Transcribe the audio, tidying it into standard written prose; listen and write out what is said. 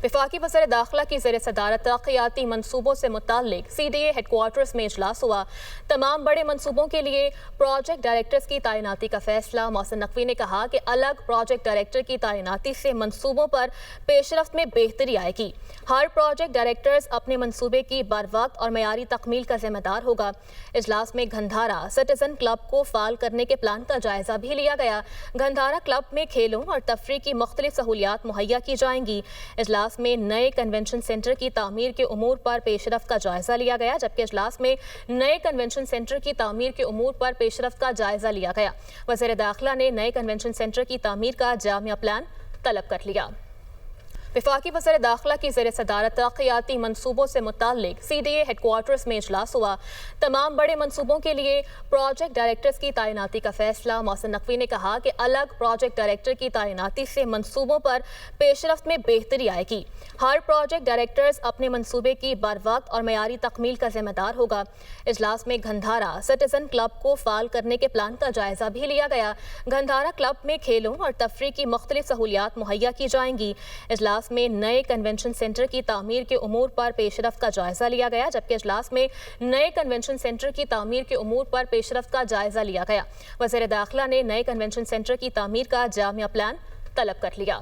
वफाकी वज़ीर दाखिला की ज़ेर सदारत तरक्याती मनसूबों से मुताल्लिक CDA हेडक्वार्टर्स में इजलास हुआ। तमाम बड़े मनसूबों के लिए प्रोजेक्ट डायरेक्टर्स की तैनाती का फैसला। मोहसिन नकवी ने कहा कि अलग प्रोजेक्ट डायरेक्टर की तैनाती से मनसूबों पर पेशरफ्त में बेहतरी आएगी। हर प्रोजेक्ट डायरेक्टर्स अपने मनसूबे की बरवक्त और मयारी तकमील का जिम्मेदार होगा। इजलास में गंधारा सिटीजन क्लब को फाल करने के प्लान का जायजा भी लिया गया। गंधारा क्लब में खेलों और तफरी की मुख्तलिफ सहूलियात मुहैया की जाएंगी। इजलास में नए कन्वेंशन सेंटर की तामीर के उमूर पर पेशरफ्त का जायजा लिया गया, जबकि इजलास में नए कन्वेंशन सेंटर की तामीर के उमूर पर पेशरफ्त का जायजा लिया गया। वज़ीर दाखिला ने नए कन्वेंशन सेंटर की तामीर का जामिया प्लान तलब कर लिया। वफाकी वज़ीर दाखिला की ज़ेर सदारत तरक्याती मनसूबों से मुताल्लिक CDA हेडक्वार्टर्स में इजलास हुआ। तमाम बड़े मनसूबों के लिए प्रोजेक्ट डायरेक्टर्स की तैनाती का फैसला। मोहसिन नकवी ने कहा कि अलग प्रोजेक्ट डायरेक्टर की तैनाती से मनसूबों पर पेशरफ्त में बेहतरी आएगी। हर प्रोजेक्ट डायरेक्टर्स अपने मनसूबे की बरवक्त और मयारी तकमील का जिम्मेदार होगा। इजलास में गंधारा सिटीजन क्लब को फाल करने के प्लान का जायजा भी लिया गया। गंधारा क्लब में खेलों और तफरी की मुख्तलिफ सहूलियात मुहैया की जाएंगी। इजलास में नए कन्वेंशन सेंटर की तामीर के उमूर पर पेशरफ्त का जायजा लिया गया, जबकि इजलास में नए कन्वेंशन सेंटर की तामीर के उमूर पर पेशरफ्त का जायजा लिया गया। वज़ीर दाखिला ने नए कन्वेंशन सेंटर की तामीर का जामिया प्लान तलब कर लिया।